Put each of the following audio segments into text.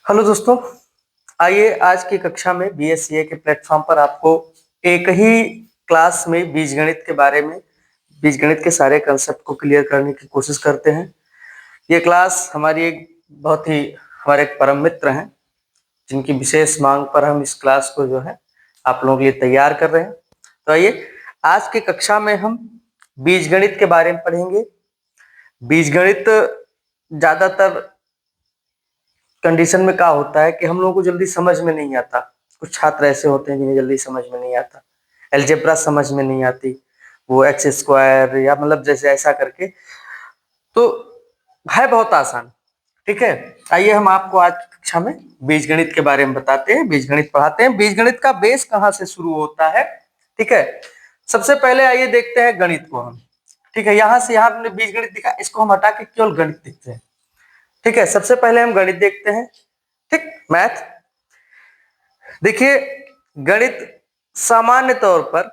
Hello दोस्तों, आइए आज की कक्षा में बीएससीए के प्लेटफॉर्म पर आपको एक ही क्लास में बीजगणित के बारे में बीजगणित के सारे कंसेप्ट को क्लियर करने की कोशिश करते हैं। ये क्लास हमारी हमारे एक परम मित्र हैं जिनकी विशेष मांग पर हम इस क्लास को आप लोगों के लिए तैयार कर रहे हैं। तो आइए आज की कक्षा में हम बीजगणित के बारे में पढ़ेंगे। बीजगणित ज्यादातर कंडीशन में क्या होता है कि हम लोगों को जल्दी समझ में नहीं आता। कुछ छात्र ऐसे होते हैं जिन्हें जल्दी समझ में नहीं आता, एलजेब्रा समझ में नहीं आती, वो एक्स स्क्वायर या मतलब जैसे ऐसा करके, तो है बहुत आसान। ठीक है, आइए हम आपको आज की कक्षा में बीजगणित के बारे में बताते हैं, बीजगणित पढ़ाते हैं। बीजगणित का बेस कहाँ से शुरू होता है? ठीक है, सबसे पहले आइए देखते हैं गणित को हम। ठीक है, यहाँ से यहाँ हमने बीजगणित दिखा, इसको हम हटा के केवल गणित देखते हैं। ठीक है, सबसे पहले हम गणित देखते हैं। ठीक, मैथ देखिए, गणित सामान्य तौर पर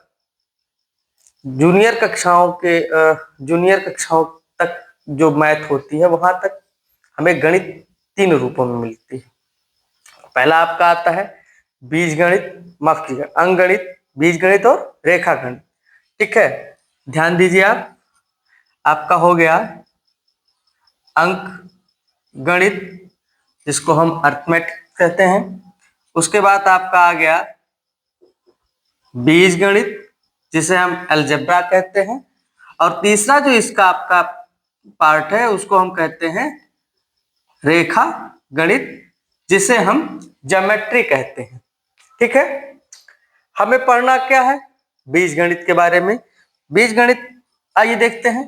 जूनियर कक्षाओं तक जो मैथ होती है वहां तक हमें गणित 3 रूपों में मिलती है। पहला आपका आता है बीजगणित, माफ कीजिएगा, अंकगणित, बीजगणित और रेखा गणित। ठीक है, ध्यान दीजिए, आपका हो गया अंक गणित जिसको हम अर्थमेटिक कहते हैं। उसके बाद आपका आ गया बीजगणित जिसे हम अलजेब्रा कहते हैं, और तीसरा जो इसका आपका पार्ट है उसको हम कहते हैं रेखा गणित जिसे हम ज्योमेट्री कहते हैं। ठीक है, हमें पढ़ना क्या है? बीजगणित के बारे में। बीजगणित आइए देखते हैं।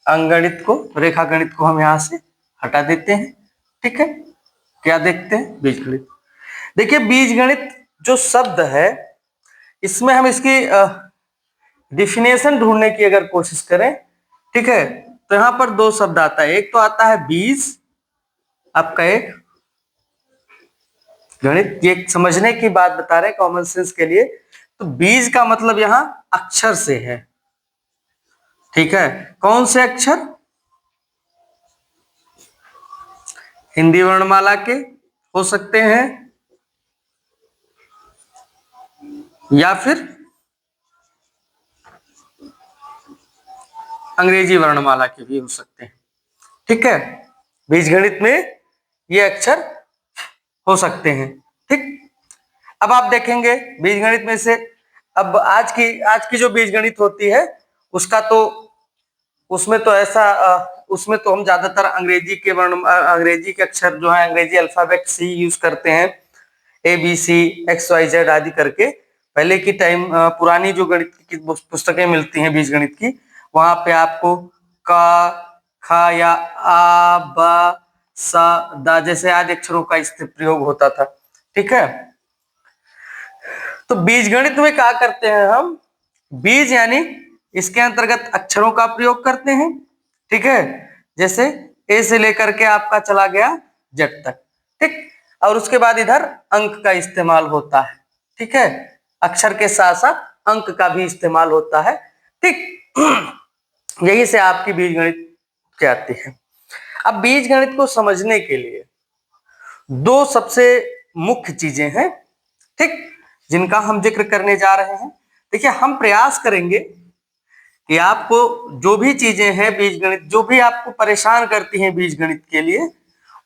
अंकगणित को, रेखा गणित को हम यहां से हटा देते हैं। ठीक है, क्या देखते हैं? बीजगणित। देखिए, बीजगणित जो शब्द है इसमें हम इसकी डिफिनेशन ढूंढने की अगर कोशिश करें, ठीक है, तो यहां पर 2 शब्द आता है। एक तो आता है बीज, आपका एक गणित, ये समझने की बात बता रहे हैं कॉमन सेंस के लिए। तो बीज का मतलब यहां अक्षर से है। ठीक है, कौन से अक्षर? हिंदी वर्णमाला के हो सकते हैं या फिर अंग्रेजी वर्णमाला के भी हो सकते हैं। ठीक है, बीजगणित में ये अक्षर हो सकते हैं। ठीक, अब आप देखेंगे बीजगणित में से, अब आज की जो बीजगणित होती है उसका तो उसमें तो उसमें तो हम ज्यादातर अंग्रेजी के अक्षर जो है, अंग्रेजी अल्फाबेट सी यूज करते हैं, ABCXYZ आदि करके। पहले की टाइम पुरानी जो गणित की पुस्तकें मिलती हैं बीजगणित की, वहां पे आपको का, खा या आ, बा, सा, दा जैसे आदि अक्षरों का प्रयोग होता था। ठीक है, तो बीजगणित में क्या करते हैं हम? बीज यानी इसके अंतर्गत अक्षरों का प्रयोग करते हैं। ठीक है, जैसे ए से लेकर के आपका चला गया जेड तक। ठीक, और उसके बाद इधर अंक का इस्तेमाल होता है। ठीक है, अक्षर के साथ साथ अंक का भी इस्तेमाल होता है। ठीक, यही से आपकी बीजगणित कहती है। अब बीजगणित को समझने के लिए 2 सबसे मुख्य चीजें हैं, ठीक, जिनका हम जिक्र करने जा रहे हैं। देखिए, हम प्रयास करेंगे कि आपको जो भी चीजें हैं बीजगणित, जो भी आपको परेशान करती हैं बीजगणित के लिए,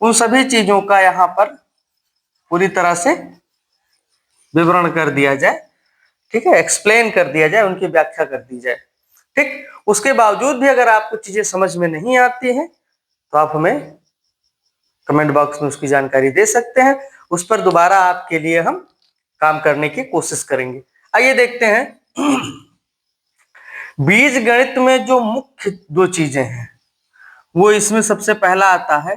उन सभी चीजों का यहाँ पर पूरी तरह से विवरण कर दिया जाए। ठीक है, एक्सप्लेन कर दिया जाए, उनकी व्याख्या कर दी जाए। ठीक, उसके बावजूद भी अगर आपको चीजें समझ में नहीं आती हैं तो आप हमें कमेंट बॉक्स में उसकी जानकारी दे सकते हैं। उस पर दोबारा आपके लिए हम काम करने की कोशिश करेंगे। आइए देखते हैं बीज गणित में जो मुख्य 2 चीजें हैं वो इसमें सबसे पहला आता है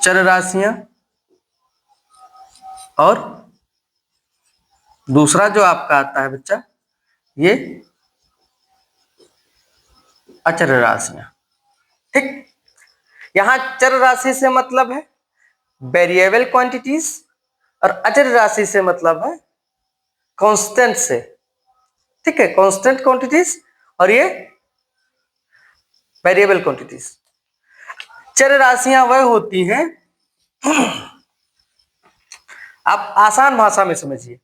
चर राशियां, और दूसरा जो आपका आता है बच्चा ये अचर राशियां। ठीक, यहां चर राशि से मतलब है वेरिएबल क्वांटिटीज, और अचर राशि से मतलब है कांस्टेंट से। ठीक है, कांस्टेंट क्वांटिटीज और ये वेरिएबल क्वांटिटीज। चर राशियां वह होती हैं, आप आसान भाषा में समझिए,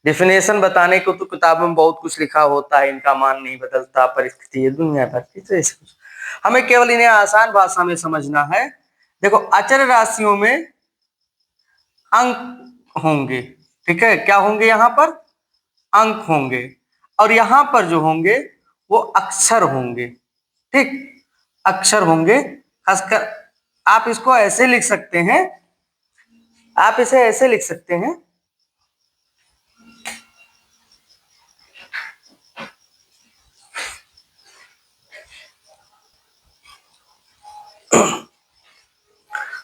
डेफिनेशन बताने को तो किताबों में बहुत कुछ लिखा होता है, इनका मान नहीं बदलता, परिस्थिति है दुनिया भर की, तो ऐसे कुछ हमें केवल इन्हें आसान भाषा में समझना है। देखो अचर राशियों में अंक होंगे, ठीक है, क्या होंगे यहाँ पर, अंक होंगे, और यहाँ पर जो होंगे वो अक्षर होंगे, ठीक, अक्षर होंगे। खासकर आप इसको ऐसे लिख सकते हैं, आप इसे ऐसे लिख सकते हैं,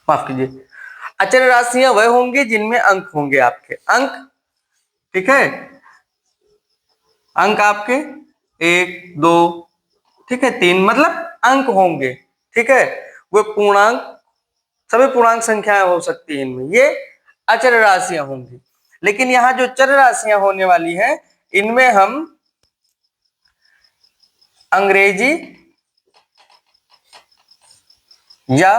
माफ कीजिए, अचर राशियां वह होंगी जिनमें अंक होंगे, आपके अंक, ठीक है, अंक आपके 1 2, ठीक है, 3, मतलब अंक होंगे, ठीक है, वो पूर्णांक, सभी पूर्णांक संख्याएं हो सकती हैं इनमें, ये अचर राशियां होंगी। लेकिन यहाँ जो चर राशियां होने वाली हैं, इनमें हम अंग्रेजी या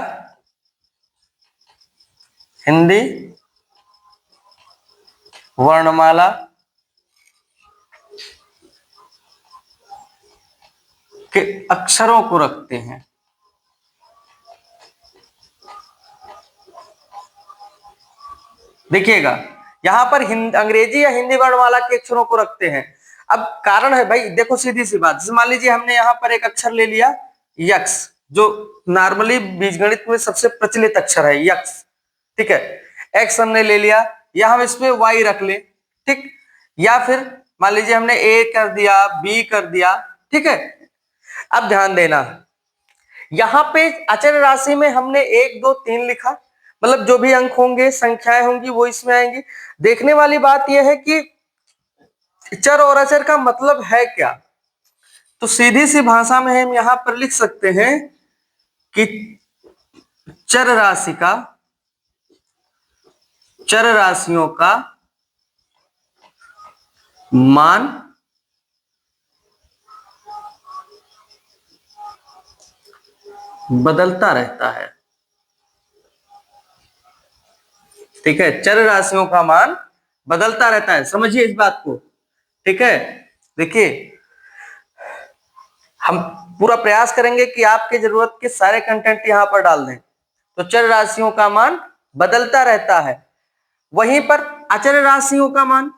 हिंदी वर्णमाला के अक्षरों को रखते हैं। देखिएगा यहां पर अंग्रेजी या हिंदी वर्णमाला के अक्षरों को रखते हैं। अब कारण है भाई, देखो सीधी सी बात, जैसे मान लीजिए हमने यहाँ पर एक अक्षर ले लिया यक्स, जो नॉर्मली बीजगणित में सबसे प्रचलित अक्षर है यक्स, ठीक है, एक्स हमने ले लिया, या हम इसमें वाई रख ले, ठीक, या फिर मान लीजिए हमने ए कर दिया, बी कर दिया, ठीक है। अब ध्यान देना, यहां पे अचर राशि में हमने 1 2 3 लिखा, मतलब जो भी अंक होंगे, संख्याएं होंगी, वो इसमें आएंगी। देखने वाली बात यह है कि चर और अचर का मतलब है क्या, तो सीधी सी भाषा में हम यहां पर लिख सकते हैं कि चर राशि का, चर राशियों का मान बदलता रहता है, ठीक है, चर राशियों का मान बदलता रहता है, समझिए इस बात को, ठीक है। देखिए हम पूरा प्रयास करेंगे कि आपके जरूरत के सारे कंटेंट यहां पर डाल दें। तो चर राशियों का मान बदलता रहता है, वहीं पर अचर राशियों का मान,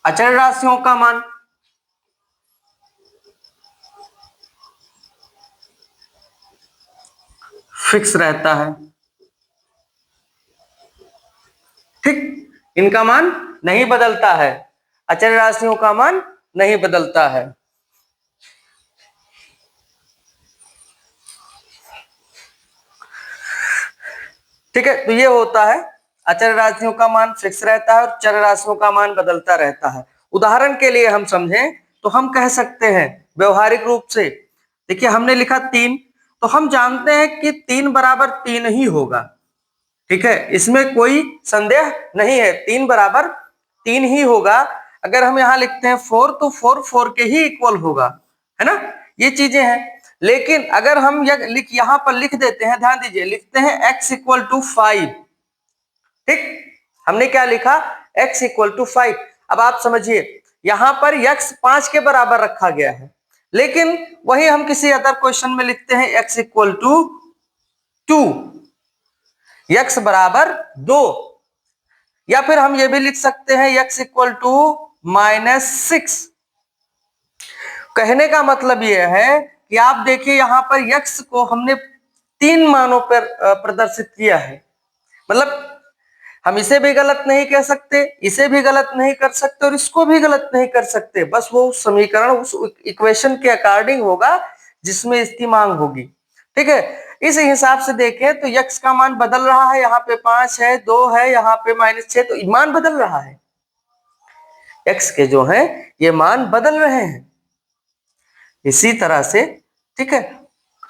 अचर राशियों का मान फिक्स रहता है, ठीक, इनका मान नहीं बदलता है, अचर राशियों का मान नहीं बदलता है। ठीक है, तो ये होता है, अचर राशियों का मान फिक्स रहता है और चर राशियों का मान बदलता रहता है। उदाहरण के लिए हम समझें तो हम कह सकते हैं व्यवहारिक रूप से, देखिए हमने लिखा 3, तो हम जानते हैं कि 3 बराबर 3 ही होगा, ठीक है, इसमें कोई संदेह नहीं है, 3 बराबर 3 ही होगा। अगर हम यहाँ लिखते हैं 4 तो 4 4 के ही इक्वल होगा, है ना, ये चीजें हैं। लेकिन अगर हम यहाँ पर लिख देते हैं, ध्यान दीजिए, लिखते हैं x इक्वल टू 5, ठीक, हमने क्या लिखा, x इक्वल टू 5। अब आप समझिए यहां पर x 5 के बराबर रखा गया है, लेकिन वही हम किसी अदर क्वेश्चन में लिखते हैं x इक्वल टू 2, x बराबर 2, या फिर हम ये भी लिख सकते हैं x इक्वल टू -6। कहने का मतलब यह है कि आप देखिए यहां पर x को हमने 3 मानों पर प्रदर्शित किया है, मतलब हम इसे भी गलत नहीं कह सकते, इसे भी गलत नहीं कर सकते और इसको भी गलत नहीं कर सकते, बस वो समीकरण उस इक्वेशन के अकॉर्डिंग होगा जिसमें इसकी मांग होगी, ठीक है। इस हिसाब से देखें तो x का मान बदल रहा है, यहाँ पे 5 है, 2 है, यहाँ पे -6, तो मान बदल रहा है, x के जो है ये मान बदल रहे हैं। इसी तरह से, ठीक है,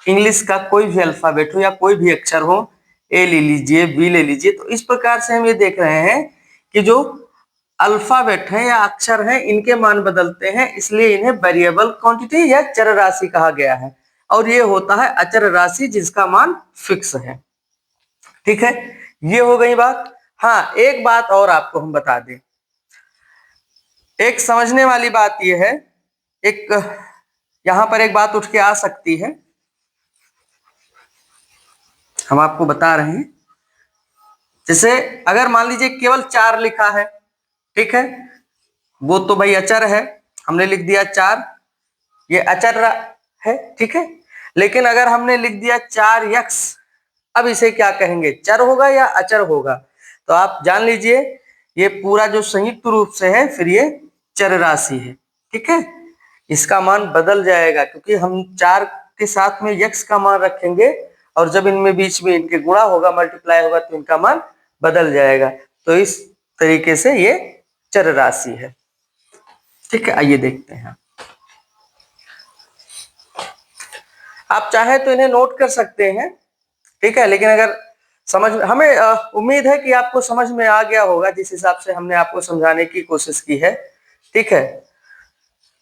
इंग्लिश का कोई भी अल्फाबेट हो या कोई भी अक्षर हो, ए ले लीजिए, बी ले लीजिए, तो इस प्रकार से हम ये देख रहे हैं कि जो अल्फाबेट है या अक्षर है इनके मान बदलते हैं, इसलिए इन्हें वेरिएबल क्वांटिटी या चर राशि कहा गया है। और ये होता है अचर राशि जिसका मान फिक्स है। ठीक है, ये हो गई बात। हाँ, एक बात और आपको हम बता दें, एक समझने वाली बात ये है, एक यहां पर एक बात उठ के आ सकती है, हम आपको बता रहे हैं। जैसे अगर मान लीजिए केवल 4 लिखा है, ठीक है, वो तो भाई अचर है, हमने लिख दिया 4, ये अचर है, ठीक है। लेकिन अगर हमने लिख दिया 4x, अब इसे क्या कहेंगे, चर होगा या अचर होगा? तो आप जान लीजिए ये पूरा जो संयुक्त रूप से है फिर ये चर राशि है, ठीक है। इसका मान बदल जाएगा क्योंकि हम 4 के साथ में x का मान रखेंगे और जब इनमें बीच में इनके गुणा होगा, मल्टीप्लाई होगा, तो इनका मान बदल जाएगा। तो इस तरीके से ये चर राशि है, ठीक है। आइए देखते हैं, आप चाहे तो इन्हें नोट कर सकते हैं, ठीक है। लेकिन अगर समझ में, हमें उम्मीद है कि आपको समझ में आ गया होगा जिस हिसाब से हमने आपको समझाने की कोशिश की है, ठीक है।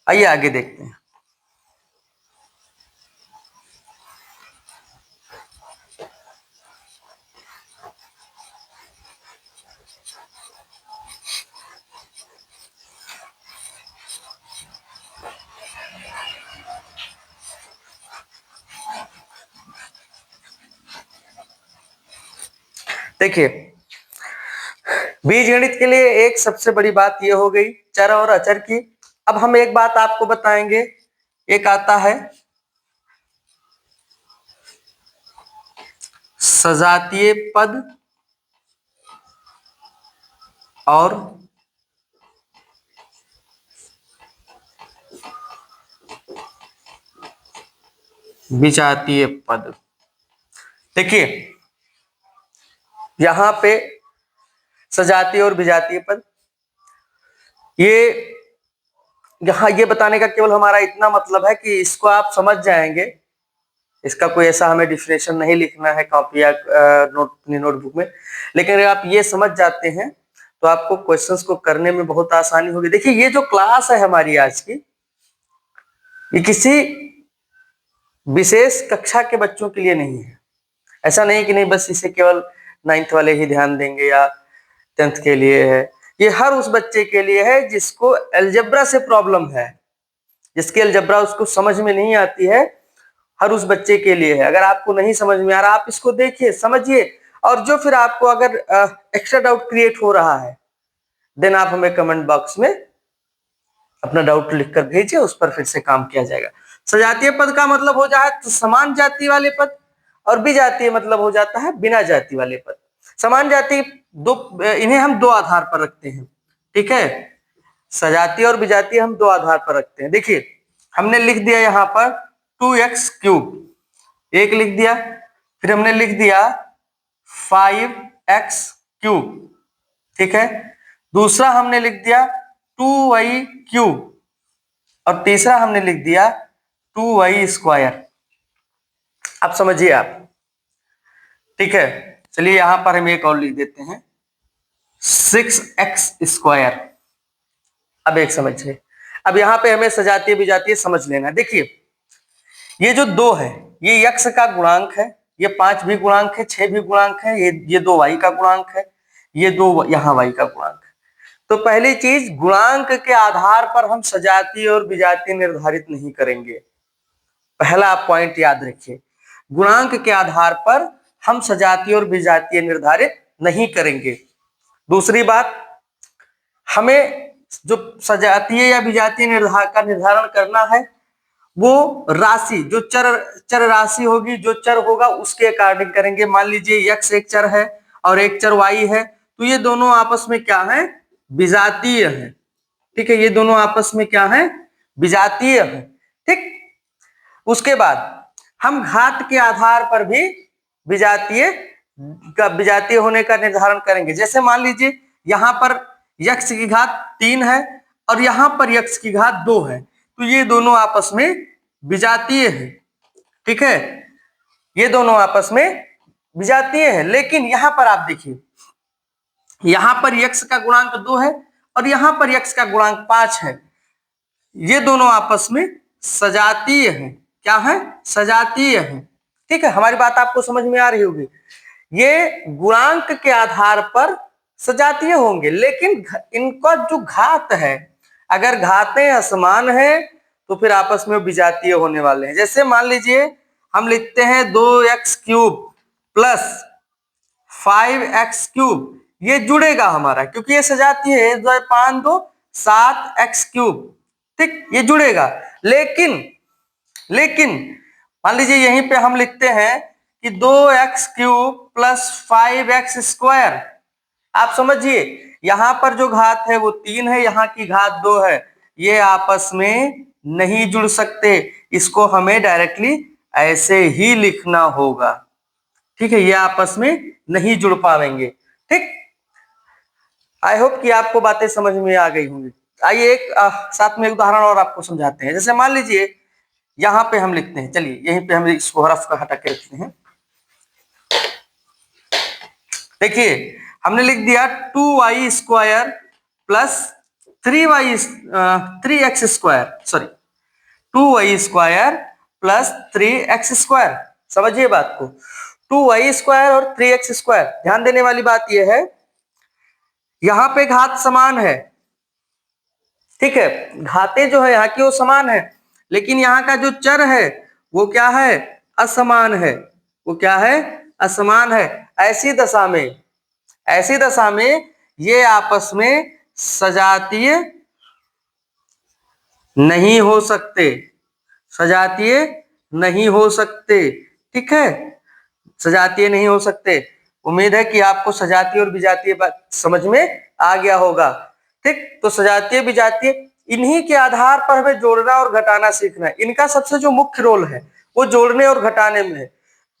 आइए आगे देखते हैं। देखिए, बीजगणित के लिए एक सबसे बड़ी बात यह हो गई चर और अचर की। अब हम एक बात आपको बताएंगे, एक आता है सजातीय पद और विजातीय पद। देखिए, यहां पे सजातीय और विजातीय पद, ये यहां ये बताने का केवल हमारा इतना मतलब है कि इसको आप समझ जाएंगे, इसका कोई ऐसा हमें डिफिनेशन नहीं लिखना है कॉपी या अपनी नोटबुक में। लेकिन अगर आप ये समझ जाते हैं तो आपको क्वेश्चंस को करने में बहुत आसानी होगी। देखिए, ये जो क्लास है हमारी आज की, ये किसी विशेष कक्षा के बच्चों के लिए नहीं है। ऐसा नहीं कि नहीं बस इसे केवल 9th वाले ही ध्यान देंगे या 10th के लिए है। ये हर उस बच्चे के लिए है जिसको अलजेब्रा से प्रॉब्लम है, जिसकी अलजेब्रा उसको समझ में नहीं आती है, हर उस बच्चे के लिए है। अगर आपको नहीं समझ में आ रहा, आप इसको देखिए, समझिए, और जो फिर आपको अगर एक्स्ट्रा डाउट क्रिएट हो रहा है, देन आप हमें कमेंट बॉक्स में अपना डाउट लिखकर भेजिए, उस पर फिर से काम किया जाएगा। सजातीय पद का मतलब हो जाए तो समान जाति वाले पद, और विजातीय मतलब हो जाता है बिना जाति वाले पद। समान जाति इन्हें हम 2 आधार पर रखते हैं, ठीक है। सजातीय और विजातीय हम 2 आधार पर रखते हैं। देखिए, हमने लिख दिया यहाँ पर 2x क्यूब, एक लिख दिया, फिर हमने लिख दिया 5x क्यूब, ठीक है। दूसरा हमने लिख दिया 2y क्यूब, और तीसरा हमने लिख दिया 2y स्क्वायर। अब समझिए आप, ठीक है। चलिए यहां पर हम एक और लिख देते हैं 6x स्क्वायर। अब एक समझिए, अब यहां पे हमें सजातीय विजातीय समझ लेना। देखिए, ये जो 2 है ये x का गुणांक है, ये 5 भी गुणांक है, 6 भी गुणांक है, ये 2 y का गुणांक है, ये 2 यहाँ y का गुणांक है। तो पहली चीज, गुणांक के आधार पर हम सजातीय और विजातीय निर्धारित नहीं करेंगे। पहला आप पॉइंट याद रखिए, गुणांक के आधार पर हम सजातीय और विजातीय निर्धारित नहीं करेंगे। दूसरी बात, हमें जो सजातीय या विजातीय निर्धारण करना है वो राशि, जो चर राशि होगी, जो चर होगा उसके अकॉर्डिंग करेंगे। मान लीजिए x एक चर है और एक चर y है, तो ये दोनों आपस में क्या है, विजातीय है, ठीक है। ये दोनों आपस में क्या है, विजातीय है, ठीक। उसके बाद हम घात के आधार पर भी विजातीय होने का निर्धारण करेंगे। जैसे मान लीजिए यहां पर x की घात 3 है और यहां पर x की घात 2 है, तो ये दोनों आपस में विजातीय है, ठीक है। ये दोनों आपस में विजातीय है। लेकिन यहां पर आप देखिए, यहां पर यक्ष का गुणांक 2 है और यहां पर यक्ष का गुणांक 5 है। ये दोनों आपस में सजातीय हैं। क्या है? सजातीय हैं। ठीक है, हमारी बात आपको समझ में आ रही होगी। ये गुणांक के आधार पर सजातीय होंगे, लेकिन इनका जो घात है, अगर घातें असमान है तो फिर आपस में विजातीय होने वाले हैं। जैसे मान लीजिए हम लिखते हैं 2x³ प्लस 5x³, ये जुड़ेगा हमारा, क्योंकि ये सजातीय है। 5 2 7x³, ठीक, ये जुड़ेगा। लेकिन मान लीजिए यहीं पे हम लिखते हैं कि 2x³ प्लस 5x²। आप समझिए, यहां पर जो घात है वो 3 है, यहां की घात 2 है, ये आपस में नहीं जुड़ सकते। इसको हमें डायरेक्टली ऐसे ही लिखना होगा। ठीक है, ये आपस में नहीं जुड़ पाएंगे। ठीक, आई होप कि आपको बातें समझ में आ गई होंगी। आइए एक साथ में एक उदाहरण और आपको समझाते हैं। जैसे मान लीजिए यहां पे हम लिखते हैं, चलिए यहीं पे हम इसको हरफ का हटा के रखते हैं। देखिए हमने लिख दिया 2y² plus 3x² sorry 2y² plus 3x²। समझिए बात को, 2y² और 3x²। ध्यान देने वाली बात यह है, यहां पे घात समान है। ठीक है, घातें जो है यहाँ की वो समान है, लेकिन यहाँ का जो चर है वो क्या है? असमान है। वो क्या है? असमान है। ऐसी दशा में ये आपस में सजातीय नहीं हो सकते। सजातीय नहीं हो सकते। ठीक है, सजातीय नहीं हो सकते। उम्मीद है कि आपको सजातीय और विजातीय समझ में आ गया होगा। ठीक, तो सजातीय विजातीय इन्हीं के आधार पर हमें जोड़ना और घटाना सीखना है। इनका सबसे जो मुख्य रोल है वो जोड़ने और घटाने में है।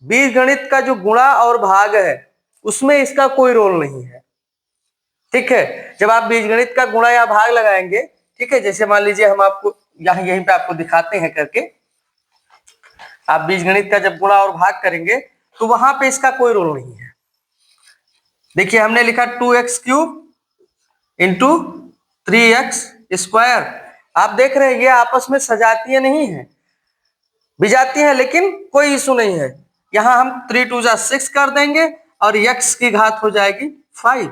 बीजगणित का जो गुणा और भाग है उसमें इसका कोई रोल नहीं है। ठीक है, जब आप बीजगणित का गुणा या भाग लगाएंगे, ठीक है, जैसे मान लीजिए हम आपको यहीं पे आपको दिखाते हैं करके, आप बीजगणित का जब गुणा और भाग करेंगे तो वहां पे इसका कोई रोल नहीं है। देखिए हमने लिखा 2x³ इंटू 3x²। आप देख रहे हैं ये आपस में सजातीय नहीं है, विजातीय है, लेकिन कोई इशू नहीं है। यहां हम 3 2 6 कर देंगे और x की घात हो जाएगी 5।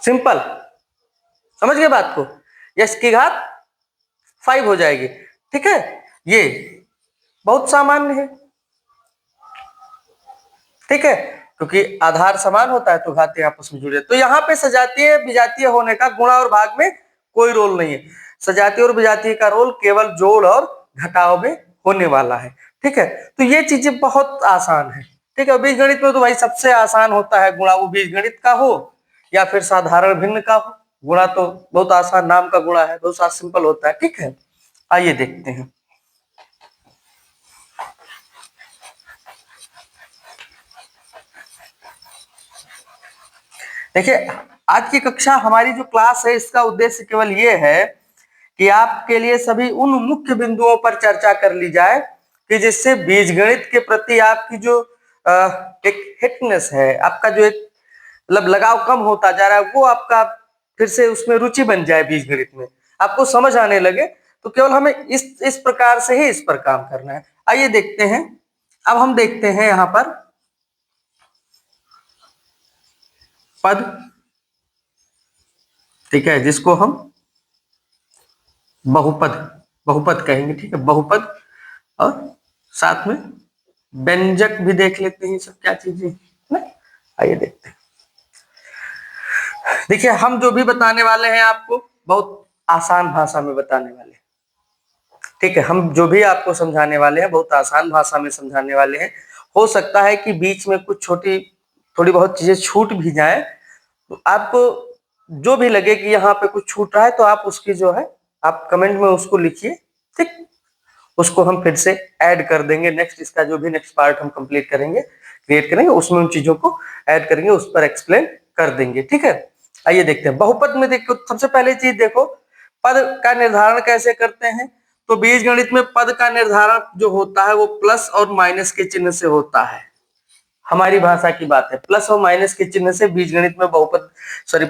सिंपल, समझ गए बात को? x की घात 5 हो जाएगी। ठीक है, ये बहुत सामान्य है। ठीक है, क्योंकि आधार समान होता है तो घातें आपस में जुड़े। तो यहाँ पे सजातीय विजातीय होने का गुणा और भाग में कोई रोल नहीं है। सजातीय और विजातीय का रोल केवल जोड़ और घटाव में होने वाला है। ठीक है, तो ये चीजें बहुत आसान है। ठीक है, बीजगणित में तो भाई सबसे आसान होता है गुणा, वो बीजगणित का हो या फिर साधारण भिन्न का हो। गुणा तो बहुत आसान, नाम का गुणा है, बहुत सिंपल होता है। ठीक है, आइए देखते हैं। देखिए आज की कक्षा हमारी जो क्लास है इसका उद्देश्य केवल ये है कि आपके लिए सभी उन मुख्य बिंदुओं पर चर्चा कर ली जाए कि जिससे बीजगणित के प्रति आपकी जो एक हिटनेस है, आपका जो एक मतलब लगाव कम होता जा रहा है, वो आपका फिर से उसमें रुचि बन जाए, बीजगणित में आपको समझ आने लगे। तो केवल हमें इस प्रकार से ही इस पर काम करना है। आइए देखते हैं। अब हम देखते हैं यहाँ पर पद, ठीक है, जिसको हम बहुपद कहेंगे। ठीक है, बहुपद, और साथ में व्यंजक भी देख लेते हैं। सब क्या चीजें ना, आइए देखते हैं। देखिए हम जो भी बताने वाले हैं आपको बहुत आसान भाषा में बताने वाले हैं। ठीक है, हम जो भी आपको समझाने वाले हैं बहुत आसान भाषा में समझाने वाले हैं। हो सकता है कि बीच में कुछ थोड़ी बहुत चीजें छूट भी जाए, तो आपको जो भी लगे कि यहाँ पे कुछ छूट रहा है तो आप उसकी जो है आप कमेंट में उसको लिखिए। ठीक, उसको हम फिर से ऐड कर देंगे। नेक्स्ट इसका जो भी नेक्स्ट पार्ट हम कंप्लीट करेंगे, क्रिएट करेंगे, उसमें उन चीजों को ऐड करेंगे, उस पर एक्सप्लेन कर देंगे। ठीक है, आइए देखते हैं। बहुपद में देखो, सबसे पहले चीज देखो, पद का निर्धारण कैसे करते हैं। तो बीजगणित में पद का निर्धारण जो होता है वो प्लस और माइनस के चिन्ह से होता है। हमारी भाषा की बात है। प्लस और माइनस के चिन्ह से बीजगणित में बहुपद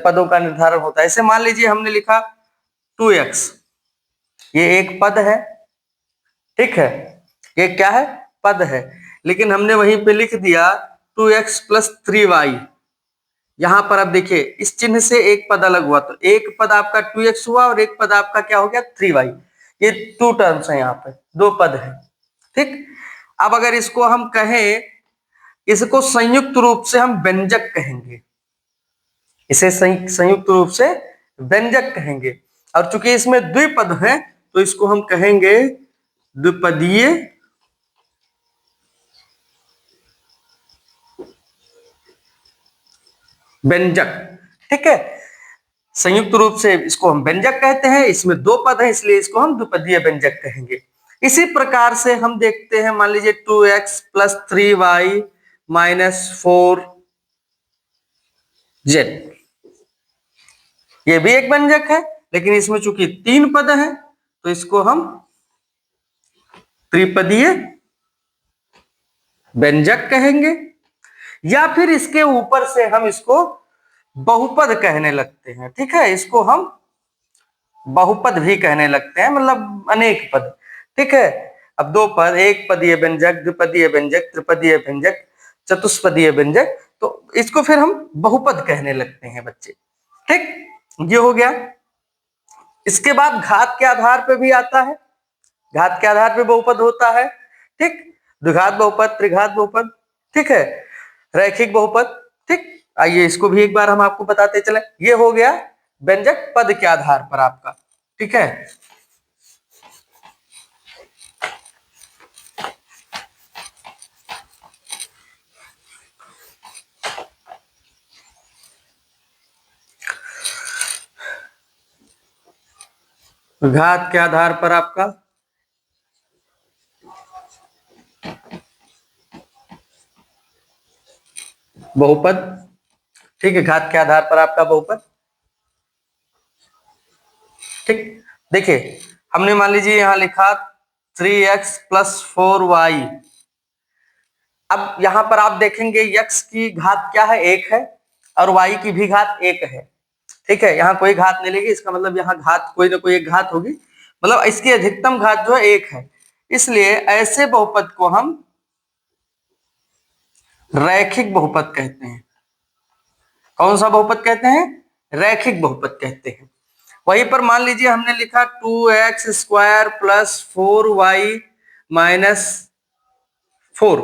पदों का निर्धारण होता है। इसे मान लीजिए हमने लिखा 2x, ये एक पद है, ठीक है, ये क्या है, पद है, लेकिन हमने वहीं पे लिख दिया 2x प्लस 3y। यहां पर अब देखिए इस चिन्ह से एक पद अलग हुआ, तो एक पद आपका 2x हुआ और एक पद आपका क्या हो गया 3y। ये 2 टर्म्स है, यहाँ पे 2 पद है, ठीक। अब अगर इसको हम कहें, इसको संयुक्त रूप से हम व्यंजक कहेंगे, इसे संयुक्त रूप से व्यंजक कहेंगे। और चूंकि इसमें द्विपद है तो इसको हम कहेंगे द्विपदीय व्यंजक, ठीक है। संयुक्त रूप से इसको हम व्यंजक कहते हैं, इसमें 2 पद है इसलिए इसको हम द्विपदीय व्यंजक कहेंगे। इसी प्रकार से हम देखते हैं, मान लीजिए 2x plus 3y minus 4z, ये भी एक व्यंजक है, लेकिन इसमें चूंकि 3 पद हैं तो इसको हम त्रिपदीय व्यंजक कहेंगे। या फिर इसके ऊपर से हम इसको बहुपद कहने लगते हैं, ठीक है, इसको हम बहुपद भी कहने लगते हैं, मतलब अनेक पद, ठीक है। अब 2 पद, एक पदीय व्यंजक, द्विपदीय व्यंजक, त्रिपदीय व्यंजक, चतुष्पदीय व्यंजक, तो इसको फिर हम बहुपद कहने लगते हैं बच्चे, ठीक। ये हो गया। इसके बाद घात के आधार पे भी आता है, घात के आधार पे बहुपद होता है, ठीक। द्विघात बहुपद, त्रिघात बहुपद, ठीक है, रैखिक बहुपद, ठीक। आइए इसको भी एक बार हम आपको बताते चले। ये हो गया व्यंजक पद के आधार पर आपका, ठीक है। घात के आधार पर आपका बहुपद, ठीक है, घात के आधार पर आपका बहुपद, ठीक। देखिए हमने मान लीजिए यहां लिखा 3x प्लस 4y। अब यहां पर आप देखेंगे x की घात क्या है, 1 है, और y की भी घात 1 है, ठीक है। यहाँ कोई घात नहीं लेगी, इसका मतलब यहाँ घात कोई ना कोई एक घात होगी, मतलब इसकी अधिकतम घात जो है 1 है। इसलिए ऐसे बहुपद को हम रैखिक बहुपद कहते हैं। कौन सा बहुपद कहते हैं, रैखिक बहुपद कहते हैं। वहीं पर मान लीजिए हमने लिखा 2x square plus 4y minus 4।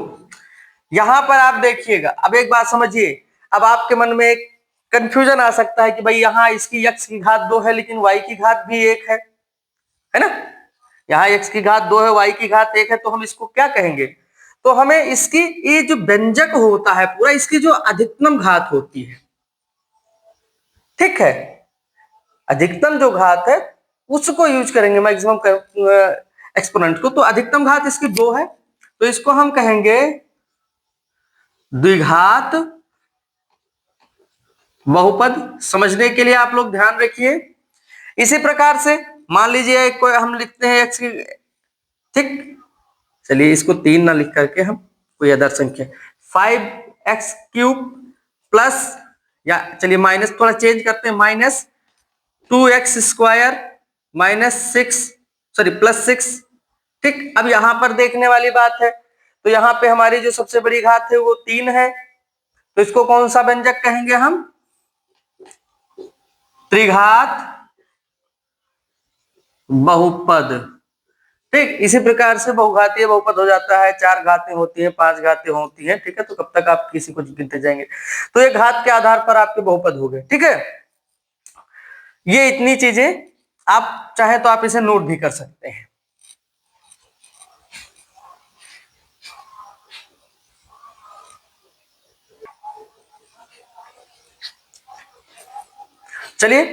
यहां पर आप देखिएगा, अब एक बात समझिए, अब आपके मन में एक कंफ्यूजन आ सकता है कि भाई यहाँ इसकी x की घात 2 है लेकिन y की घात भी 1 है ना। यहाँ x की घात 2 है, y की घात 1 है, तो हम इसको क्या कहेंगे, तो हमें इसकी ये जो व्यंजक होता है पूरा, इसकी जो अधिकतम घात होती है, ठीक है, अधिकतम जो घात है उसको यूज करेंगे, मैक्सिमम एक्सपोनेंट को। तो अधिकतम घात इसकी 2 है, तो इसको हम कहेंगे द्विघात बहुपद। समझने के लिए आप लोग ध्यान रखिए। इसी प्रकार से मान लीजिए कोई हम लिखते हैं x की, ठीक, चलिए इसको 3 ना लिख करके हम कोई अदर संख्या 5x क्यूब प्लस, या चलिए माइनस थोड़ा चेंज करते हैं, minus 2x square minus 6, sorry plus 6, ठीक। अब यहां पर देखने वाली बात है, तो यहां पे हमारी जो सबसे बड़ी घात है वो 3 है, तो इसको कौन सा व्यंजक कहेंगे हम, त्रिघात बहुपद, ठीक। इसी प्रकार से बहुघातीय बहुपद हो जाता है, 4 घातें होती हैं, 5 घातें होती हैं, ठीक है। तो कब तक आप किसी को गिनते जाएंगे, तो ये घात के आधार पर आपके बहुपद हो गए, ठीक है। ये इतनी चीजें आप चाहे तो आप इसे नोट भी कर सकते हैं। चलिए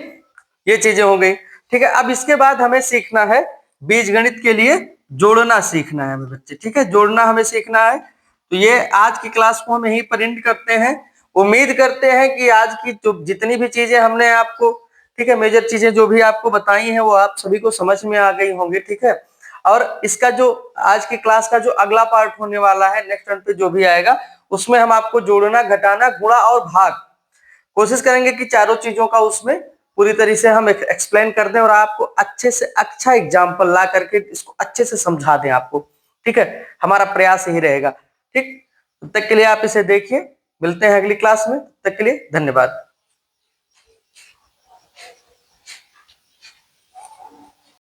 ये चीजें हो गई, ठीक है। अब इसके बाद हमें सीखना है बीजगणित के लिए जोड़ना सीखना है हमें बच्चे, ठीक है, जोड़ना हमें सीखना है। तो ये आज की क्लास को हम यहीं पर एंड करते हैं। उम्मीद करते हैं कि आज की जो जितनी भी चीजें हमने आपको, ठीक है, मेजर चीजें जो भी आपको बताई हैं वो आप सभी को समझ में आ गई होंगी, ठीक है। और इसका जो आज की क्लास का जो अगला पार्ट होने वाला है, नेक्स्ट टर्न पे जो भी आएगा उसमें हम आपको जोड़ना, घटाना, गुणा और भाग कोशिश करेंगे कि चारों चीजों का उसमें पूरी तरीके से हम एक्सप्लेन कर दें और आपको अच्छे से अच्छा एग्जाम्पल ला करके इसको अच्छे से समझा दें आपको। ठीक है, हमारा प्रयास यही रहेगा। ठीक, तब तक के लिए आप इसे देखिए, मिलते हैं अगली क्लास में, तब तक के लिए धन्यवाद।